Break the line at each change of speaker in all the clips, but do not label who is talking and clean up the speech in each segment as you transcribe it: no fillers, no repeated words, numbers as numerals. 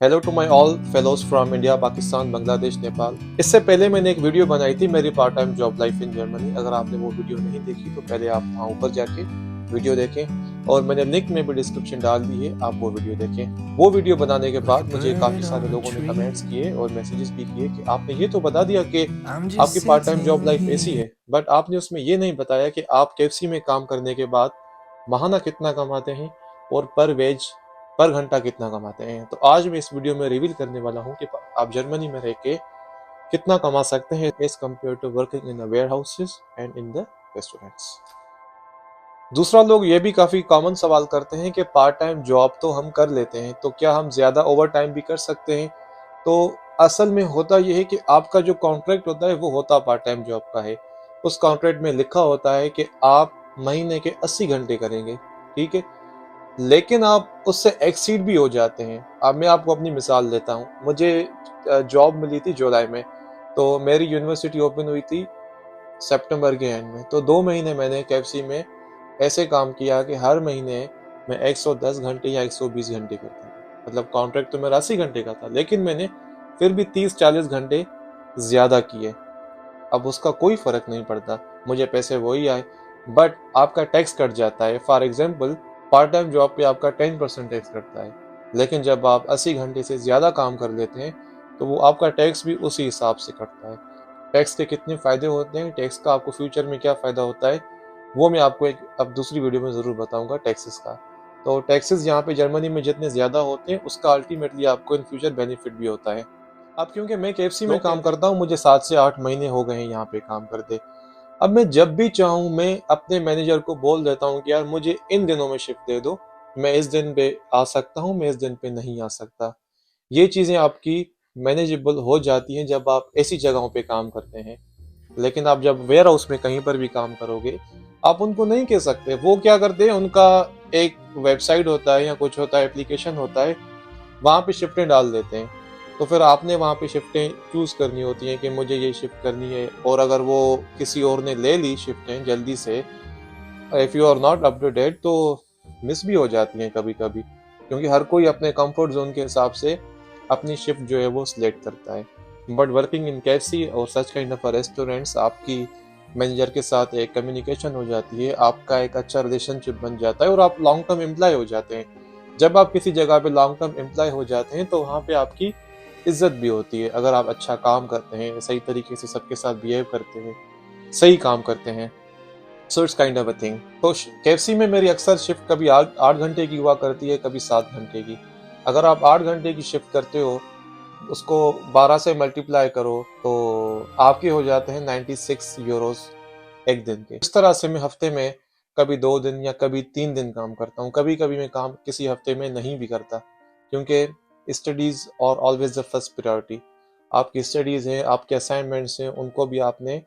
Hello to my all fellows from India, Pakistan, Bangladesh, Nepal. इससे पहले मैंने एक वीडियो बनाई थी मेरी part time job life in Germany. अगर आपने वो वीडियो नहीं देखी तो पहले आप वहाँ ऊपर जाके वीडियो देखें और मैंने लिंक में भी डिस्क्रिप्शन डाल दी है, आप वो वीडियो देखें। वो वीडियो बनाने के
Like a
बाद मुझे काफ़ी
bird
सारे
on a
लोगों ने
tree,
कमेंट्स किए और मैसेजेस भी किए कि आपने ये तो बता दिया कि
I'm just
आपकी part time job
sitting
life ऐसी
here.
है, बट आपने उसमें ये नहीं बताया कि आप केएफसी में काम करने के बाद महाना कितना कमाते हैं और पर घंटा कितना कमाते हैं। तो आज मैं इस वीडियो में रिवील करने वाला हूँ कि आप जर्मनी में रह के कितना कमा सकते हैं as compare to working in the warehouses and in the restaurants. दूसरा, लोग ये भी काफी कॉमन सवाल करते हैं कि पार्ट टाइम जॉब तो हम कर लेते हैं, तो क्या हम ज्यादा ओवर टाइम भी कर सकते हैं? तो असल में होता यह है कि आपका जो कॉन्ट्रैक्ट होता है वो होता पार्ट टाइम जॉब का है। उस कॉन्ट्रैक्ट में लिखा होता है कि आप महीने के 80 घंटे करेंगे, ठीक है। लेकिन आप उससे एक्सीड भी हो जाते हैं। अब मैं आपको अपनी मिसाल देता हूँ। मुझे जॉब मिली थी जुलाई में, तो मेरी यूनिवर्सिटी ओपन हुई थी सितंबर के एंड में। तो 2 महीने मैंने केएफसी में ऐसे काम किया कि हर महीने मैं 110 घंटे या 120 घंटे करता था। मतलब कॉन्ट्रैक्ट तो मेरा 80 घंटे का था, लेकिन मैंने फिर भी 30-40 घंटे ज्यादा किए। अब उसका कोई फर्क नहीं पड़ता, मुझे पैसे वही आए, बट आपका टैक्स कट जाता है। For example, part time job पे आपका 10% टैक्स कटता है, लेकिन जब आप 80 घंटे से ज्यादा काम कर लेते हैं तो वो आपका टैक्स भी उसी हिसाब से कटता है। टैक्स के कितने फायदे होते हैं, टैक्स का आपको फ्यूचर में क्या फायदा होता है, वो मैं आपको एक अब दूसरी वीडियो में जरूर बताऊंगा टैक्सेस का। तो टैक्सेस यहाँ पे जर्मनी में जितने ज्यादा होते हैं उसका अल्टीमेटली आपको इन फ्यूचर बेनिफिट भी होता है। अब क्योंकि मैं केएफसी में काम करता हूँ, मुझे 7 से 8 महीने हो गए हैं यहाँ पे काम करते। अब मैं जब भी चाहूँ मैं अपने मैनेजर को बोल देता हूँ कि यार मुझे इन दिनों में शिफ्ट दे दो, मैं इस दिन पे आ सकता हूँ, मैं इस दिन पे नहीं आ सकता। ये चीजें आपकी मैनेजेबल हो जाती हैं जब आप ऐसी जगहों पे काम करते हैं। लेकिन आप जब वेयर हाउस में कहीं पर भी काम करोगे, आप उनको नहीं कह सकते। वो क्या करते हैं, उनका एक वेबसाइट होता है या कुछ होता है, एप्लीकेशन होता है, वहां पे शिफ्टें डाल देते हैं। तो फिर आपने वहां पे शिफ्टें चूज करनी होती हैं कि मुझे ये शिफ्ट करनी है। और अगर वो किसी और ने ले ली शिफ्टें जल्दी से, if you are not up to date, तो मिस भी हो जाती हैं कभी कभी, क्योंकि हर कोई अपने कंफर्ट जोन के हिसाब से अपनी शिफ्ट जो है वो सिलेक्ट करता है। बट वर्किंग इन कैफसी और सच काइंड ऑफ रेस्टोरेंट्स, आपकी मैनेजर के साथ एक कम्युनिकेशन हो जाती है, आपका एक अच्छा रिलेशनशिप बन जाता है और आप लॉन्ग टर्म एम्प्लॉय हो जाते हैं। जब आप किसी जगह पे लॉन्ग टर्म एम्प्लॉय हो जाते हैं तो वहाँ पे आपकी इज्जत भी होती है। अगर आप अच्छा काम करते हैं, सही तरीके से सबके साथ बिहेव करते हैं, सही काम करते हैं, so it's kind of a thing. तो केएफसी में मेरी अक्सर शिफ्ट कभी 8 घंटे की हुआ करती है, कभी 7 घंटे की। अगर आप 8 घंटे की शिफ्ट करते हो, उसको 12 से मल्टीप्लाई करो तो आपके हो जाते हैं 96 यूरोस एक दिन के। इस तरह से मैं हफ्ते में कभी 2 दिन या कभी 3 दिन काम करता हूँ। कभी कभी मैं काम किसी हफ्ते में नहीं भी करता, क्योंकि स्टडीज और ऑलवेज द फर्स्ट प्रायोरिटी। आपकी स्टडीज हैं, आपके असाइनमेंट्स हैं, उनको भी आपने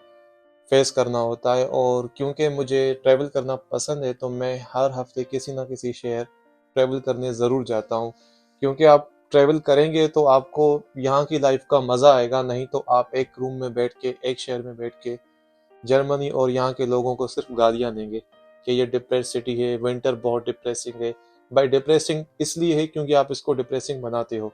फेस करना होता है। और क्योंकि मुझे ट्रैवल करना पसंद है, तो मैं हर हफ्ते किसी ना किसी शहर ट्रैवल करने ज़रूर जाता हूँ। क्योंकि आप ट्रैवल करेंगे तो आपको यहाँ की लाइफ का मज़ा आएगा, नहीं तो आप एक रूम में बैठ के, एक शहर में बैठ के जर्मनी और यहाँ के लोगों को सिर्फ गालियाँ देंगे कि ये डिप्रेस सिटी है, विंटर बहुत डिप्रेसिंग है। भाई, डिप्रेसिंग इसलिए है क्योंकि आप इसको डिप्रेसिंग बनाते हो।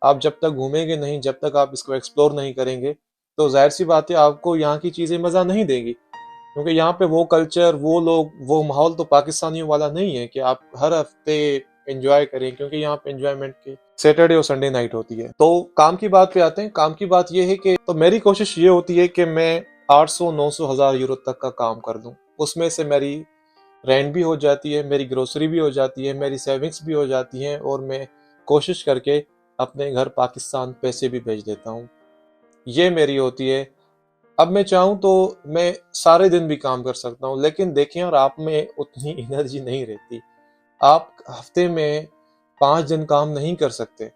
आप जब तक घूमेंगे नहीं, जब तक आप इसको एक्सप्लोर नहीं करेंगे, तो जाहिर सी बात है आपको यहाँ की चीजें मजा नहीं देंगी। क्योंकि यहाँ पे वो कल्चर, वो लोग, वो माहौल तो पाकिस्तानियों वाला नहीं है कि आप हर हफ्ते एंजॉय करें। क्योंकि यहाँ पे एंजॉयमेंट की सैटरडे और संडे नाइट होती है। तो काम की बात पे आते हैं। काम की बात ये है कि तो मेरी कोशिश ये होती है कि मैं 800-900 हज़ार यूरो तक का काम कर दूं। उसमें से मेरी रेंट भी हो जाती है, मेरी ग्रोसरी भी हो जाती है, मेरी सेविंग्स भी हो जाती हैं, और मैं कोशिश करके अपने घर पाकिस्तान पैसे भी भेज देता हूँ। ये मेरी होती है। अब मैं चाहूँ तो मैं सारे दिन भी काम कर सकता हूँ, लेकिन देखें यार, आप में उतनी एनर्जी नहीं रहती। आप हफ्ते में 5 दिन काम नहीं कर सकते।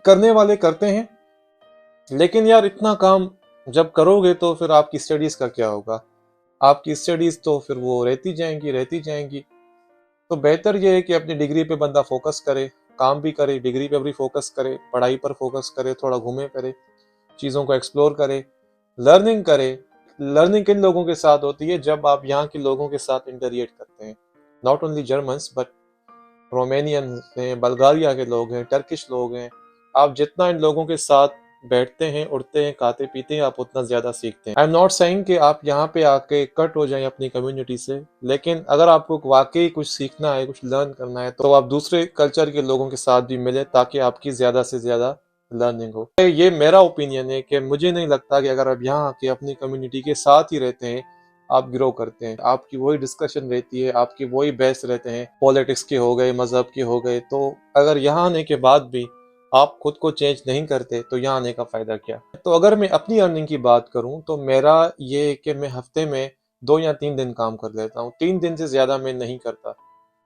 करने वाले करते हैं, लेकिन यार इतना काम जब करोगे तो फिर आपकी स्टडीज का क्या होगा? आपकी स्टडीज तो फिर वो रहती जाएंगी, रहती जाएंगी। तो बेहतर ये है कि अपनी डिग्री पे बंदा फोकस करे, काम भी करे, डिग्री पे भी फोकस करे, पढ़ाई पर फोकस करे, थोड़ा घूमे फिरे, चीज़ों को एक्सप्लोर करे, लर्निंग करे। लर्निंग किन लोगों के साथ होती है? जब आप यहाँ के लोगों के साथ इंटरिएट करते हैं। Not only Germans, but Romanian हैं, बल्गारिया के लोग हैं, टर्किश लोग हैं। आप जितना इन लोगों के साथ बैठते हैं, उठते हैं, खाते पीते हैं, आप उतना ज्यादा सीखते हैं। आई एम नॉट सेइंग कि आप यहाँ पे आके कट हो जाएं अपनी कम्युनिटी से, लेकिन अगर आपको वाकई कुछ सीखना है, कुछ लर्न करना है, तो आप दूसरे कल्चर के लोगों के साथ भी मिले ताकि आपकी ज्यादा से ज्यादा लर्निंग हो। ये मेरा ओपिनियन है कि मुझे नहीं लगता कि अगर आप यहाँ आके अपनी कम्युनिटी के साथ ही रहते हैं आप ग्रो करते हैं। आपकी वही डिस्कशन रहती है, आपकी वही बहस रहते हैं, पॉलिटिक्स के हो गए, मजहब के हो गए। तो अगर यहाँ आने के बाद भी आप खुद को चेंज नहीं करते तो यहाँ आने का फायदा क्या। तो अगर मैं अपनी अर्निंग की बात करूँ तो मेरा ये है कि मैं हफ्ते में 2 या 3 दिन काम कर लेता हूँ। 3 दिन से ज्यादा मैं नहीं करता,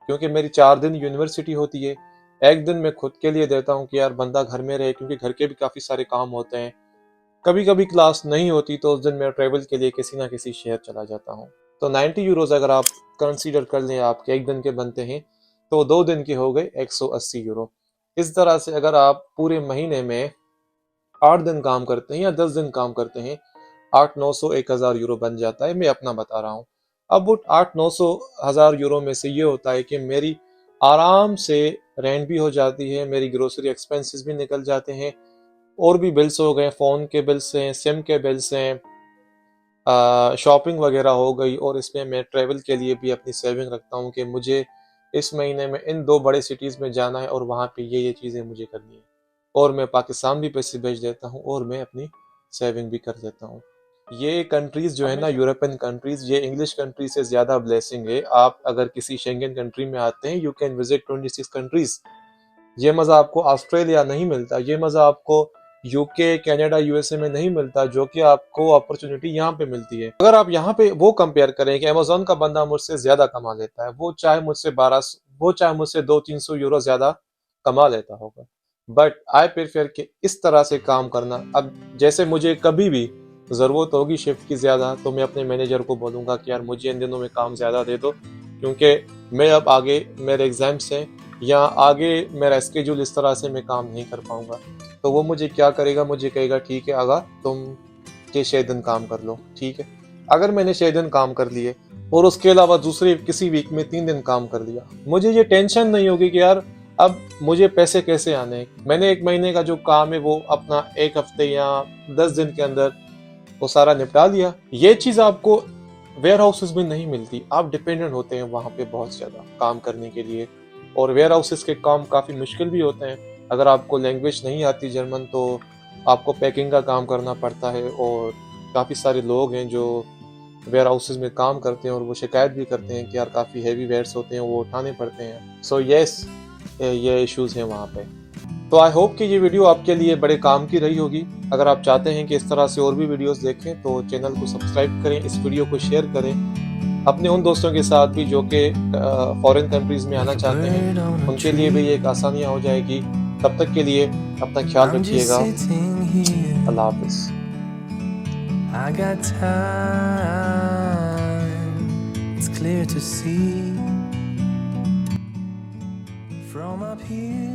क्योंकि मेरी 4 दिन यूनिवर्सिटी होती है। एक दिन मैं खुद के लिए देता हूँ कि यार बंदा घर में रहे, क्योंकि घर के भी काफी सारे काम होते हैं। कभी कभी क्लास नहीं होती तो उस दिन मैं ट्रेवल के लिए किसी ना किसी शहर चला जाता हूँ। तो 90 यूरोज अगर आप कंसीडर कर लें, आपके एक दिन के बनते हैं, तो 2 दिन के हो गए 180 यूरो। इस तरह से अगर आप पूरे महीने में 8 दिन काम करते हैं या 10 दिन काम करते हैं, 800, 900, 1000 यूरो बन जाता है। मैं अपना बता रहा हूँ। अब वो 800, 900, 1000 यूरो में से ये होता है कि मेरी आराम से रेंट भी हो जाती है, मेरी ग्रोसरी एक्सपेंसेस भी निकल जाते हैं, और भी बिल्स हो गए, फोन के बिल्स हैं, सिम के बिल्स हैं, शॉपिंग वगैरह हो गई। और इसमें मैं ट्रैवल के लिए भी अपनी सेविंग रखता हूँ कि मुझे इस महीने में इन 2 बड़े सिटीज़ में जाना है और वहाँ पे ये चीज़ें मुझे करनी है। और मैं पाकिस्तान भी पैसे भेज देता हूँ और मैं अपनी सेविंग भी कर देता हूँ। ये कंट्रीज जो है ना, यूरोपियन कंट्रीज, ये इंग्लिश कंट्री से ज्यादा ब्लेसिंग है। आप अगर किसी शेंगन कंट्री में आते हैं, यू कैन विजिट 26 कंट्रीज। ये मजा आपको ऑस्ट्रेलिया नहीं मिलता, ये मजा आपको यूके, कनाडा, यूएसए में नहीं मिलता, जो कि आपको अपॉर्चुनिटी यहाँ पे मिलती है। अगर आप यहाँ पे वो कंपेयर करें कि अमेजोन का बंदा मुझसे ज्यादा कमा लेता है, वो चाहे मुझसे 1200, वो चाहे मुझसे 200-300 यूरो ज्यादा कमा लेता होगा, बट आई प्रेफर कि इस तरह से काम करना। अब जैसे मुझे कभी भी जरूरत होगी शिफ्ट की ज्यादा, तो मैं अपने मैनेजर को बोलूंगा कि यार मुझे इन दिनों में काम ज्यादा दे दो, क्योंकि मैं अब आगे मेरे एग्जाम्स हैं या आगे मेरा स्केड्यूल इस तरह से मैं काम नहीं कर पाऊंगा। तो वो मुझे क्या करेगा, मुझे कहेगा ठीक है आगा, तुम के 6 दिन काम कर लो। ठीक है, अगर मैंने 6 दिन काम कर लिए और उसके अलावा दूसरे किसी वीक में 3 दिन काम कर लिया, मुझे ये टेंशन नहीं होगी कि यार अब मुझे पैसे कैसे आने हैं। मैंने 1 महीने का जो काम है वो अपना 1 हफ्ते या 10 दिन के अंदर वो सारा निपटा लिया। ये चीज आपको वेयर हाउसेस में नहीं मिलती। आप डिपेंडेंट होते हैं वहां पे बहुत ज्यादा काम करने के लिए, और वेयर हाउसेस के काम काफी मुश्किल भी होते हैं। अगर आपको लैंग्वेज नहीं आती जर्मन, तो आपको पैकिंग का काम करना पड़ता है। और काफी सारे लोग हैं जो वेयर हाउसेस में काम करते हैं और वो शिकायत भी करते हैं कि यार काफी हैवी वेयर्स होते हैं, वो उठाने पड़ते हैं। सो यस, ये इश्यूज हैं वहाँ पे। तो आई होप कि ये वीडियो आपके लिए बड़े काम की रही होगी। अगर आप चाहते हैं कि इस तरह से और भी वीडियोस देखें तो चैनल को सब्सक्राइब करें, इस वीडियो को शेयर करें अपने उन दोस्तों के साथ भी जो कि फॉरेन कंट्रीज में आना चाहते हैं। उनके लिए भी एक आसानियाँ हो जाएगी। तब तक के लिए अपना ख्याल रखिएगा। अल्लाह हाफिज़। I got time, it's clear to see from up here.